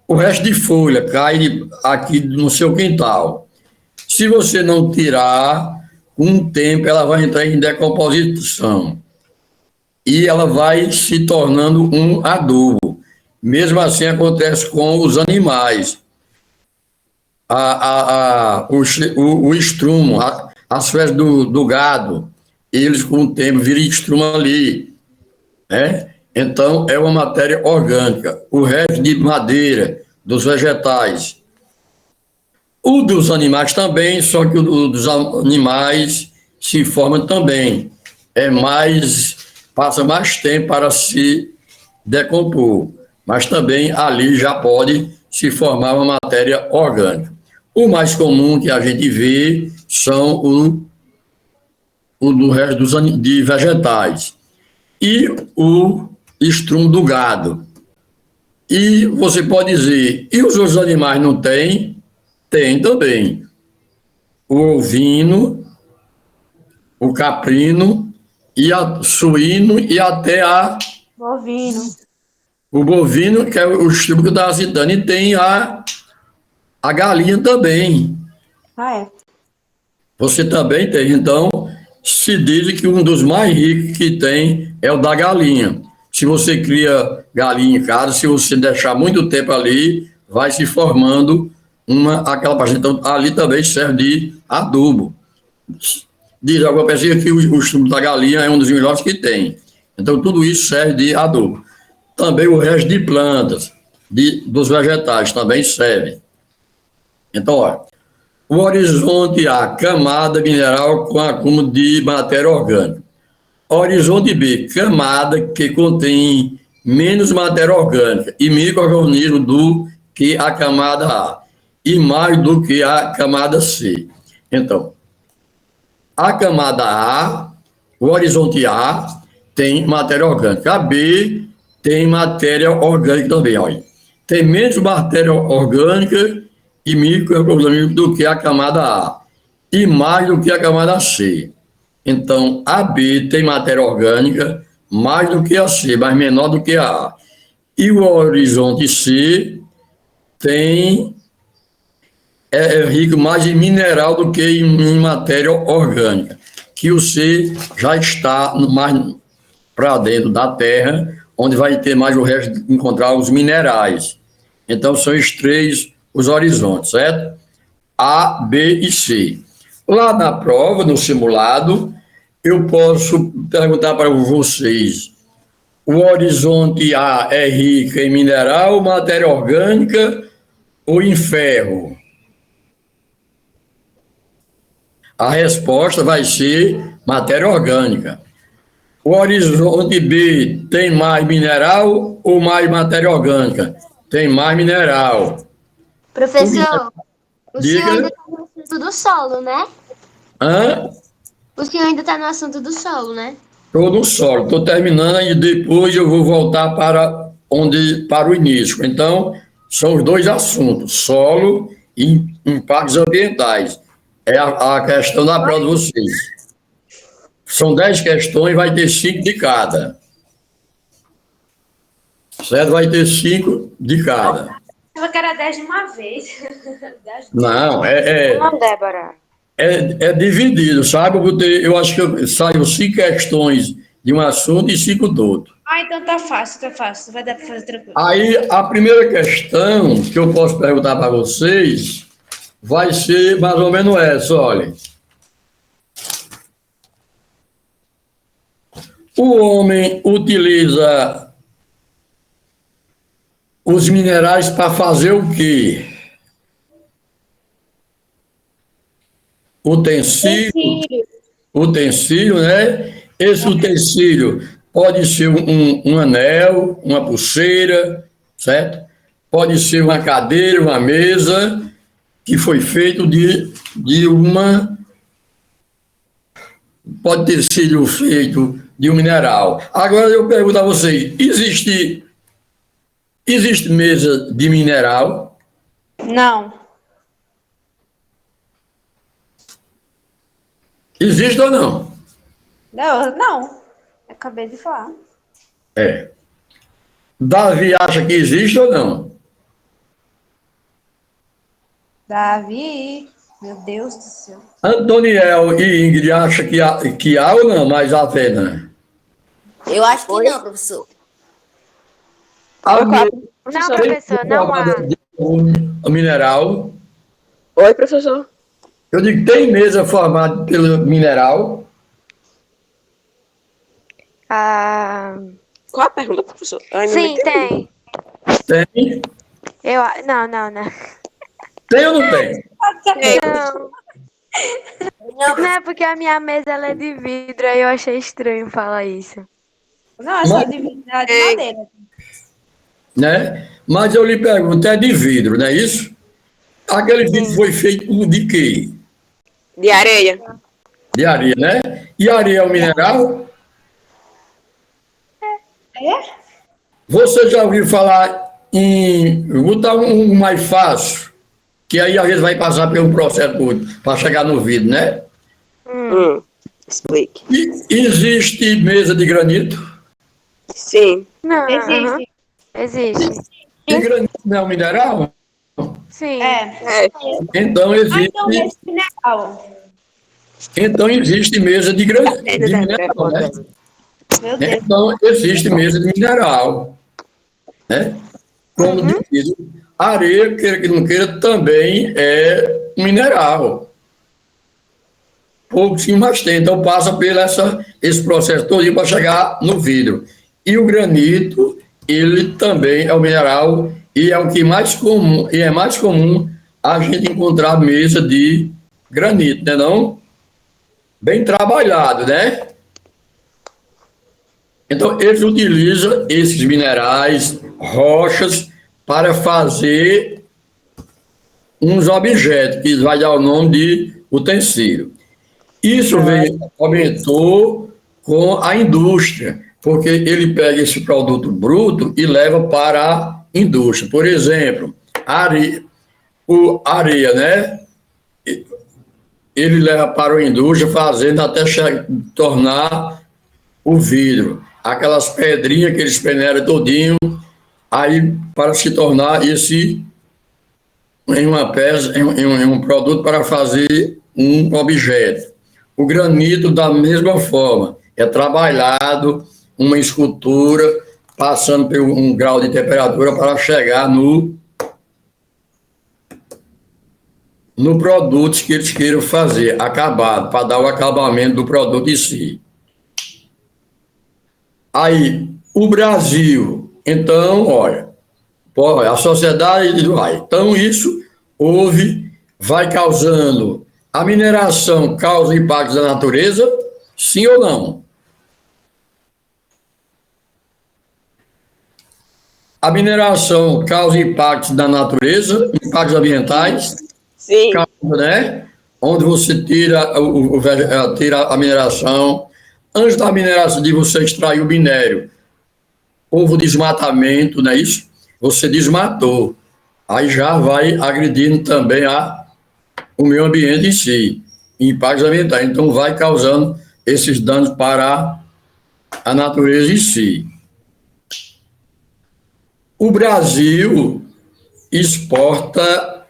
o resto de folha cai aqui no seu quintal. Se você não tirar, com um tempo ela vai entrar em decomposição. E ela vai se tornando um adubo. Mesmo assim acontece com os animais. O estrumo, as fezes do gado, eles com o tempo viram estrumo ali. Né? Então, é uma matéria orgânica. O resto de madeira, dos vegetais. O dos animais também, só que o dos animais se forma também. Passa mais tempo para se decompor. Mas também ali já pode se formar uma matéria orgânica. O mais comum que a gente vê são o do resto de vegetais. E o estrumo do gado. E você pode dizer, e os outros animais não têm? Tem também. O ovino, o caprino, e o suíno e até
Bovino.
o bovino, que é o estrumo que eu estava citando, e tem a galinha também.
Ah, é?
Você também tem. Então, se diz que um dos mais ricos que tem é o da galinha. Se você cria galinha em casa, se você deixar muito tempo ali, vai se formando aquela parte. Então, ali também serve de adubo. Diz alguma pessoa que o estrumo da galinha é um dos melhores que tem. Então, tudo isso serve de adubo. Também o resto de plantas, dos vegetais, também serve. Então, olha, o horizonte A, camada mineral com acúmulo de matéria orgânica. Horizonte B, camada que contém menos matéria orgânica e micro-organismos do que a camada A e mais do que a camada C. Então, a camada A, o horizonte A, tem matéria orgânica. A B tem matéria orgânica também, olha. Tem menos matéria orgânica e micro-organismos do que a camada A e mais do que a camada C. Então, a B tem matéria orgânica mais do que a C, mas menor do que a A. E o horizonte C é rico mais em mineral do que em matéria orgânica, que o C já está mais para dentro da terra, onde vai ter mais o resto de encontrar os minerais. Então, são os horizontes, certo? A, B e C. Lá na prova, no simulado, eu posso perguntar para vocês, o horizonte A é rico em mineral, matéria orgânica ou em ferro? A resposta vai ser matéria orgânica. O horizonte B tem mais mineral ou mais matéria orgânica? Tem mais mineral.
Professor, o
Diga.
senhor ainda está no assunto do solo, né?
Hã?
O senhor ainda está no assunto do solo, né?
Estou no solo, estou terminando e depois eu vou voltar para o início. Então, são os dois assuntos, solo e impactos ambientais. É a questão da prova de vocês. São 10 questões, vai ter 5 de cada. Certo? Vai ter 5 de cada.
achava que era 10 de uma vez.
Não,
Não, Débora.
é dividido, sabe? Eu acho que saiu 5 questões de um assunto e 5 do outro.
Ah, então tá fácil. Vai dar para fazer tranquilo.
Aí, a primeira questão que eu posso perguntar para vocês vai ser mais ou menos essa, olha. O homem utiliza os minerais para fazer o quê? Utensílio, né? Esse utensílio pode ser um anel, uma pulseira, certo? Pode ser uma cadeira, uma mesa, que foi feito de uma... Pode ter sido feito de um mineral. Agora eu pergunto a vocês, existe mesa de mineral?
Não.
Existe ou não?
Não. Acabei de falar.
Davi acha que existe ou não?
Davi, meu Deus do céu.
Antoniel e Ingrid acham que há ou não, mas a fé, né?
Eu acho que não, professor.
Não, professor, não há.
O mineral.
Oi, professor.
Eu digo, tem mesa formada pelo mineral?
Qual a pergunta, professor?
Sim, tem.
Tem?
Não.
Tem ou não tem?
Não é porque a minha mesa ela é de vidro, aí eu achei estranho falar isso.
Não, é só de madeira.
Né? Mas eu lhe pergunto, é de vidro, não é isso? Aquele vidro foi feito de quê?
De areia.
De areia, né? E areia é um mineral? Você já ouviu falar em... Vou botar um mais fácil, que aí a gente vai passar pelo processo para chegar no vidro, né?
Explique.
Existe mesa de granito?
Sim.
Não, existe.
E granito não é um mineral?
Sim.
Então existe... Então existe mesa de granito, de mineral, né? Então existe mesa de mineral, né? Como diz, areia, queira que não queira, também é um mineral. Pouquinho mais tem, então passa por esse processo todo para chegar no vidro. E o granito, ele também é um mineral e é o que mais comum, e é mais comum a gente encontrar mesa de granito, né não? Bem trabalhado, né? Então, eles utilizam esses minerais, rochas, para fazer uns objetos, que vai dar o nome de utensílio. Isso aumentou com a indústria, porque ele pega esse produto bruto e leva para a indústria. Por exemplo, areia, né? Ele leva para a indústria, fazendo até tornar o vidro. Aquelas pedrinhas que eles peneiram todinho, aí para se tornar esse em uma peça, em um produto para fazer um objeto. O granito, da mesma forma, é trabalhado uma escultura, passando por um grau de temperatura para chegar no produto que eles queiram fazer, acabado, para dar o acabamento do produto em si. Aí, o Brasil, então, olha, a sociedade vai. Então, isso vai causando. A mineração causa impactos na natureza, sim ou não? A mineração causa impactos na natureza, impactos ambientais?
Sim.
Causa, né? Onde você tira a mineração. Antes da mineração, de você extrair o minério, houve o desmatamento, não é isso? Você desmatou. Aí já vai agredindo também o meio ambiente em si, impactos ambientais. Então, vai causando esses danos para a natureza em si. O Brasil, exporta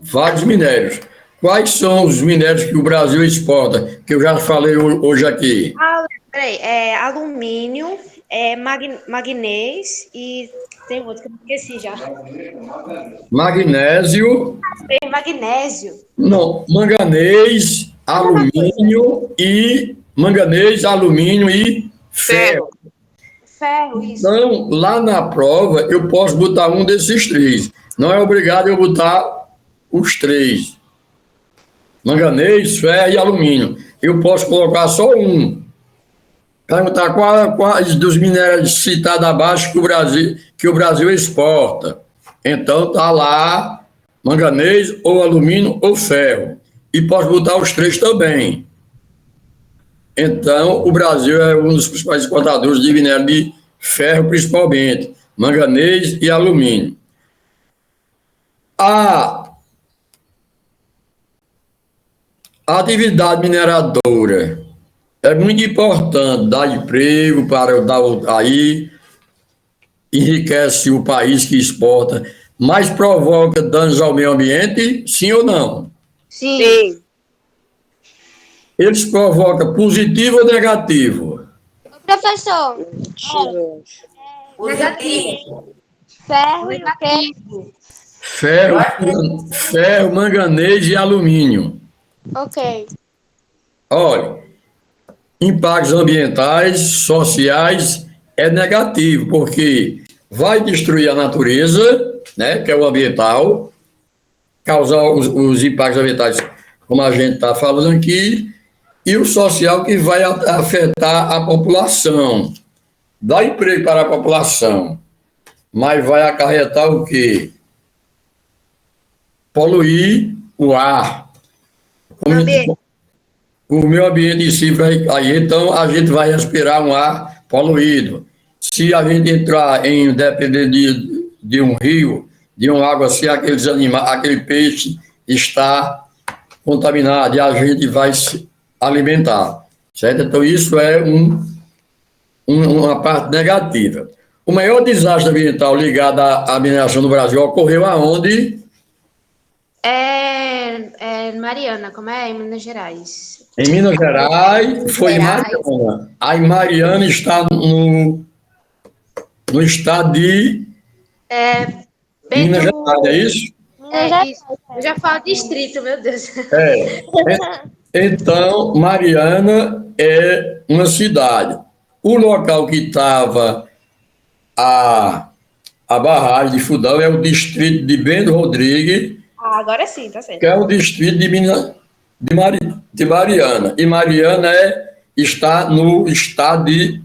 vários minérios. Quais são os minérios que o Brasil exporta? Que eu já falei hoje aqui.
Peraí, alumínio, magnês e tem outro que eu esqueci já.
Magnésio.
Magnésio.
Não, manganês, alumínio e ferro.
Ferro, isso.
Então, lá na prova, eu posso botar um desses três. Não é obrigado eu botar os três. Manganês, ferro e alumínio. Eu posso colocar só um. Perguntar quais dos minérios citados abaixo que o Brasil exporta. Então, está lá manganês, ou alumínio, ou ferro. E posso botar os três também. Então, o Brasil é um dos principais exportadores de minério de ferro, principalmente, manganês e alumínio. A atividade mineradora é muito importante, dá emprego aí enriquece o país que exporta, mas provoca danos ao meio ambiente, sim ou não?
Sim.
Eles provocam positivo ou negativo?
Professor,
Negativo.
ferro e magnésio.
Ferro, manganês e alumínio.
Ok.
Olha, impactos ambientais, sociais, é negativo, porque vai destruir a natureza, né, que é o ambiental, causar os impactos ambientais, como a gente está falando aqui, e o social, que vai afetar a população. Dá emprego para a população, mas vai acarretar o quê? Poluir o ar. O meio ambiente em si aí, então a gente vai respirar um ar poluído. Se a gente entrar em depender de um rio, de uma água, se aquele peixe está contaminado e a gente vai se alimentar, certo? Então isso é uma parte negativa. O maior desastre ambiental ligado à mineração no Brasil ocorreu aonde?
Mariana, como é? Em Minas Gerais.
Em Minas Gerais, foi em Mariana. Aí Mariana está no estado de Minas Gerais, é isso?
Isso. Eu já falo distrito, meu Deus.
Então, Mariana é uma cidade. O local que estava a barragem de Fundão é o distrito de Bento Rodrigues,
Agora sim, tá certo.
que é o distrito de Mariana. E Mariana está no estado de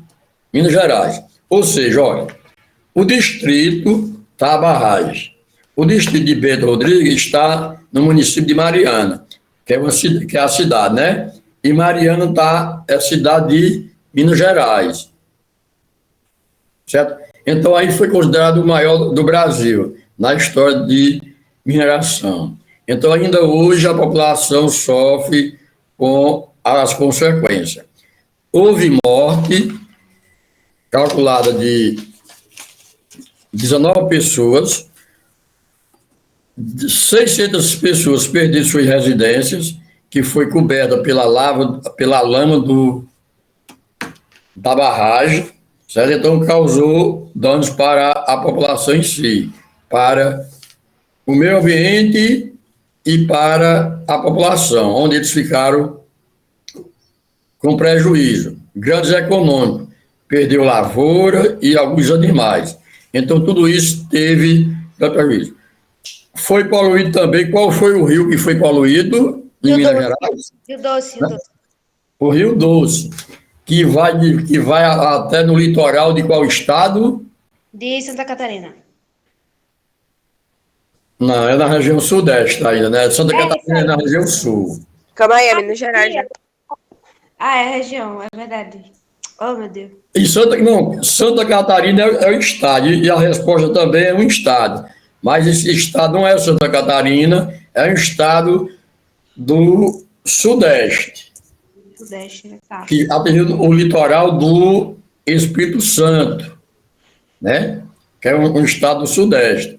Minas Gerais. Ou seja, olha, o distrito está a barragem. O distrito de Bento Rodrigues está no município de Mariana, que é a cidade, né? E Mariana é a cidade de Minas Gerais. Certo? Então, aí foi considerado o maior do Brasil, na história de mineração. Então, ainda hoje, a população sofre com as consequências. Houve morte, calculada de 19 pessoas, 600 pessoas perderam suas residências, que foi coberta pela lama da barragem, certo? Então causou danos para a população em si, para o meio ambiente e para a população, onde eles ficaram com prejuízo, grandes econômicos, perdeu lavoura e alguns animais. Então tudo isso teve prejuízo. Foi poluído também. Qual foi o rio que foi poluído em Minas Gerais?
Rio Doce.
O Rio Doce, que vai até no litoral de qual estado?
De Santa Catarina.
Não, é na região sudeste ainda, né? Santa Catarina é na região sul.
Calma aí, é Minas Gerais. Né?
É região, é verdade. Oh, meu Deus.
E Santa Catarina é o estado, e a resposta também é um estado. Mas esse estado não é Santa Catarina, é um estado do Sudeste.
Sudeste, tá.
Que atingiu o litoral do Espírito Santo, né? Que é um estado do Sudeste.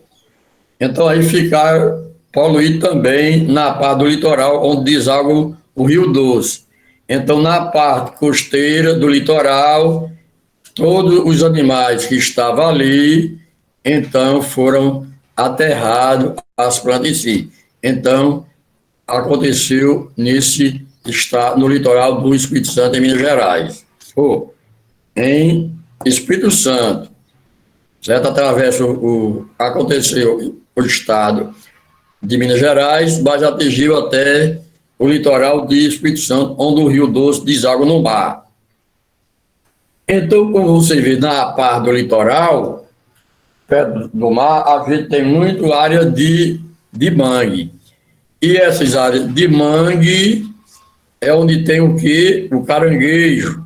Então aí ficaram poluídos também na parte do litoral, onde deságua o Rio Doce. Então, na parte costeira do litoral, todos os animais que estavam ali, então, foram aterrados, as plantas em si. Então, aconteceu nesse estado, no litoral do Espírito Santo, em Minas Gerais. Em Espírito Santo, certo? Através aconteceu o estado de Minas Gerais, mas atingiu até o litoral de Espírito Santo, onde o Rio Doce deságua no mar. Então, como você vê na parte do litoral, perto do mar, a gente tem muito área de mangue. E essas áreas de mangue é onde tem o quê? O caranguejo.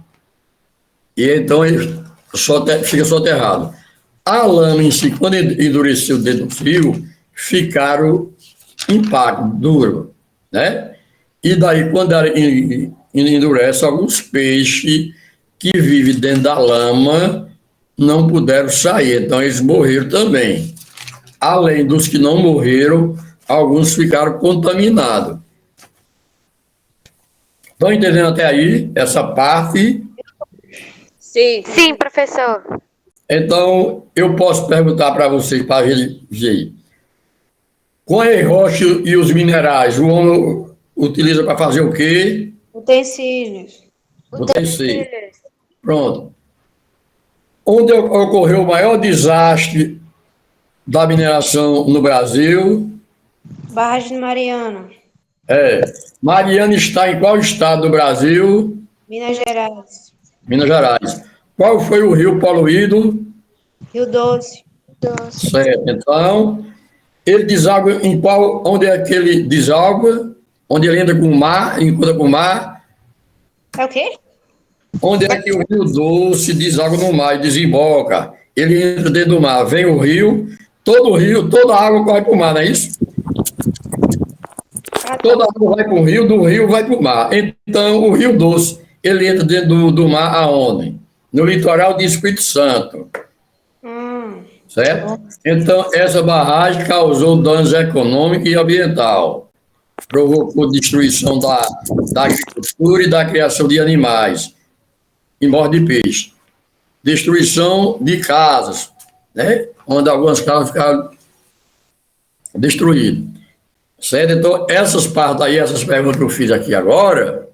E então ele fica soterrado. A lama em si, quando endureceu dentro do rio, ficaram impacto duro, né? E daí, quando ela endurece, alguns peixes que vivem dentro da lama não puderam sair, então eles morreram também. Além dos que não morreram, alguns ficaram contaminados. Estão entendendo até aí essa parte?
Sim.
Sim, professor.
Então, eu posso perguntar para vocês, para ver. Com as rochas e os minerais, o homem utiliza para fazer o quê?
Utensílios.
Utensílios. Pronto. Onde ocorreu o maior desastre da mineração no Brasil?
Barragem de Mariana.
Mariana está em qual estado do Brasil?
Minas Gerais.
Minas Gerais. Qual foi o rio poluído?
Rio Doce.
Certo. Então, ele deságua em qual? Onde é que ele deságua? Onde ele entra com o mar, encontra com o mar?
É o quê?
Onde é que o Rio Doce deságua no mar e desemboca? Ele entra dentro do mar, vem o rio, toda a água corre para o mar, não é isso? Toda a água vai para o rio, do rio vai para o mar. Então, o Rio Doce, ele entra dentro do mar aonde? No litoral de Espírito Santo. Certo? Então, essa barragem causou danos econômicos e ambiental. Provocou destruição da agricultura e da criação de animais e morte de peixe. Destruição de casas, né? Onde algumas casas ficaram destruídas. Certo? Então, essas partes aí, essas perguntas que eu fiz aqui agora,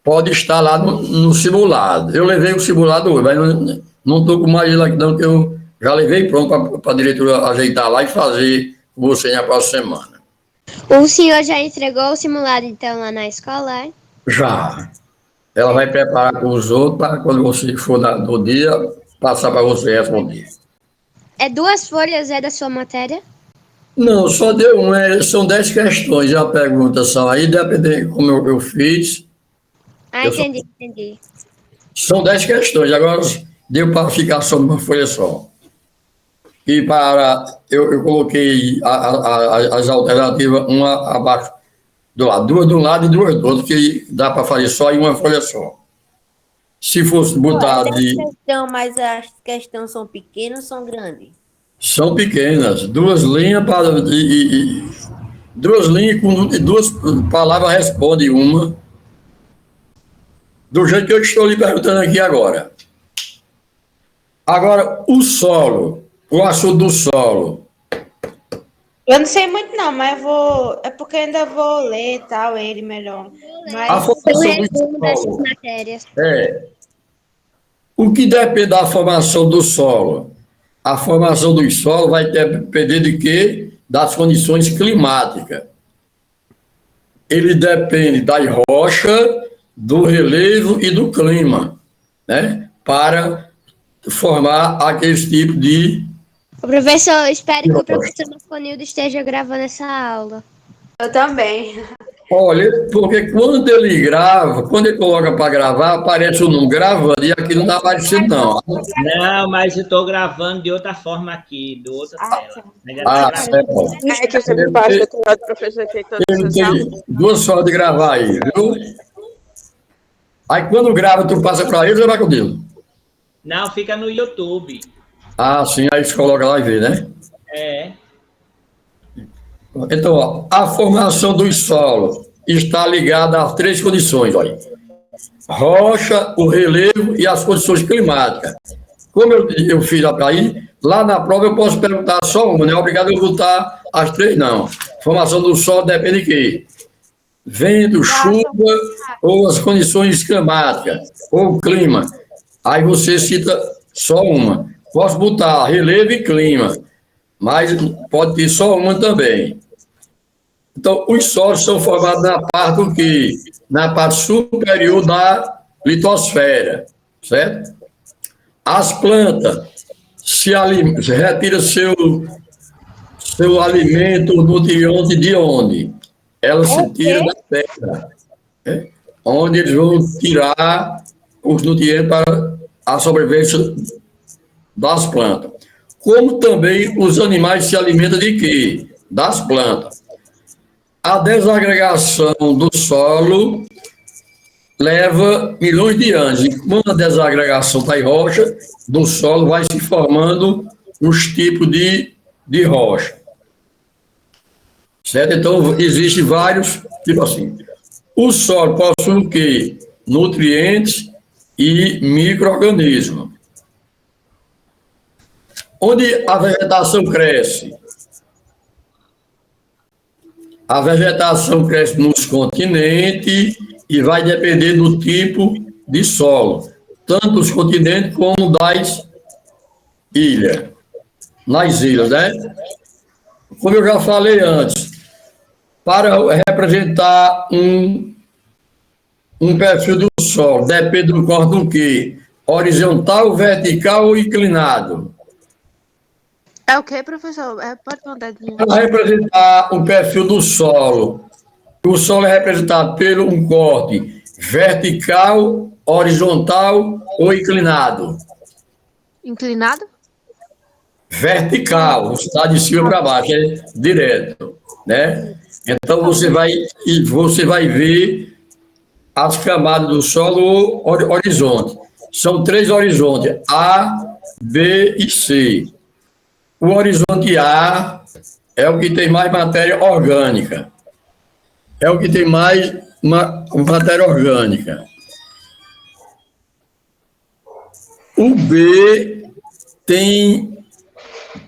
pode estar lá no simulado. Eu levei o simulado hoje, mas não estou com mais ele aqui não, que eu já levei pronto para a diretora ajeitar lá e fazer com você na próxima semana.
O senhor já entregou o simulado, então, lá na escola, é?
Já. Ela vai preparar com os outros para quando você for no dia, passar para você responder.
É 2 folhas, da sua matéria?
Não, só deu são 10 questões, a pergunta são aí, dependendo como eu fiz.
Entendi.
São 10 questões, agora deu para ficar só numa folha só. E eu coloquei as alternativas, uma abaixo do lado, 2 de um lado e 2 do outro, que dá para fazer só em uma folha só. Se fosse botar
Mas as questões são pequenas ou são grandes?
São pequenas, 2 linhas, 2 linhas com 2 palavras responde uma, do jeito que eu estou lhe perguntando aqui agora. Agora, o solo, o assunto do solo.
Eu não sei muito não, mas é porque eu ainda vou ler tal ele melhor. Mas
A formação do solo.
Matérias.
O que depende da formação do solo? A formação do solo vai depender de quê? Das condições climáticas. Ele depende da rocha, do relevo e do clima, né? Para formar aqueles tipos de...
Professor, espero que o professor Masconildo esteja gravando essa aula.
eu também.
Olha, porque quando ele grava, quando ele coloca para gravar, aparece o nome gravando, e aqui não está aparecendo, não.
Não, mas eu estou gravando de outra forma aqui, de outra tela.
Certo.
É que eu sempre faço o teclado do professor que
Ele tem 2 formas de gravar aí, viu? Aí quando grava, tu passa para ele ou vai com o dedo?
Não, fica no YouTube.
Sim, aí você coloca lá e vê, né? Então, ó, a formação do solo está ligada a 3 condições, olha. Rocha, o relevo e as condições climáticas. Como eu fiz aí, lá na prova eu posso perguntar só uma, não é obrigado a botar as 3, não. Formação do solo depende de quê? Vento, chuva ou as condições climáticas, ou clima. Aí você cita só uma. Posso botar relevo e clima, mas pode ter só uma também. Então, os solos são formados na parte do quê? Na parte superior da litosfera, certo? As plantas se retiram seu alimento nutriente de onde? Elas se tiram da terra, né? Onde eles vão tirar os nutrientes para a sobrevivência das plantas. Como também os animais se alimentam de quê? Das plantas. A desagregação do solo leva milhões de anos. E quando a desagregação está em rocha, do solo vai se formando os tipos de rocha. Certo? Então, existem vários tipos assim. O solo possui o quê? Nutrientes e micro-organismos. Onde a vegetação cresce? A vegetação cresce nos continentes e vai depender do tipo de solo, tanto dos continentes como das ilhas. Nas ilhas, né? Como eu já falei antes, para representar um perfil do solo, depende do corte do quê? Horizontal, vertical ou inclinado?
É o quê, professor? Pode contar de novo.
Para representar o perfil do solo, o solo é representado pelo um corte vertical, horizontal ou inclinado?
Inclinado?
Vertical, está de cima para baixo, é direto, né? Então você vai ver as camadas do solo horizonte. São 3 horizontes, A, B e C. O horizonte A é o que tem mais matéria orgânica. É o que tem mais matéria orgânica. O B tem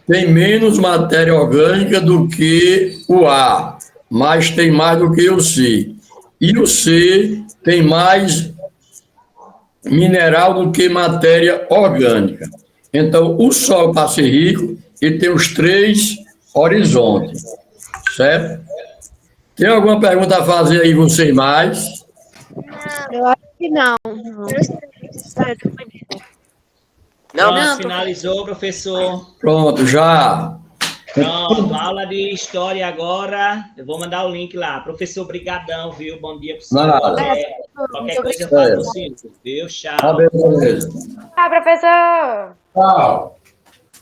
menos matéria orgânica do que o A, mas tem mais do que o C. E o C tem mais mineral do que matéria orgânica. Então, o solo, para ser rico, ele tem os 3 horizontes, certo? Tem alguma pergunta a fazer aí, vocês mais?
Eu acho que não.
Pronto, finalizou, professor.
Pronto, já.
Pronto, aula de história agora. Eu vou mandar o link lá. Professor, brigadão, viu? Bom dia para o senhor. Qualquer coisa eu falo, viu? Tchau.
Beleza.
Tchau, professor.
Tchau.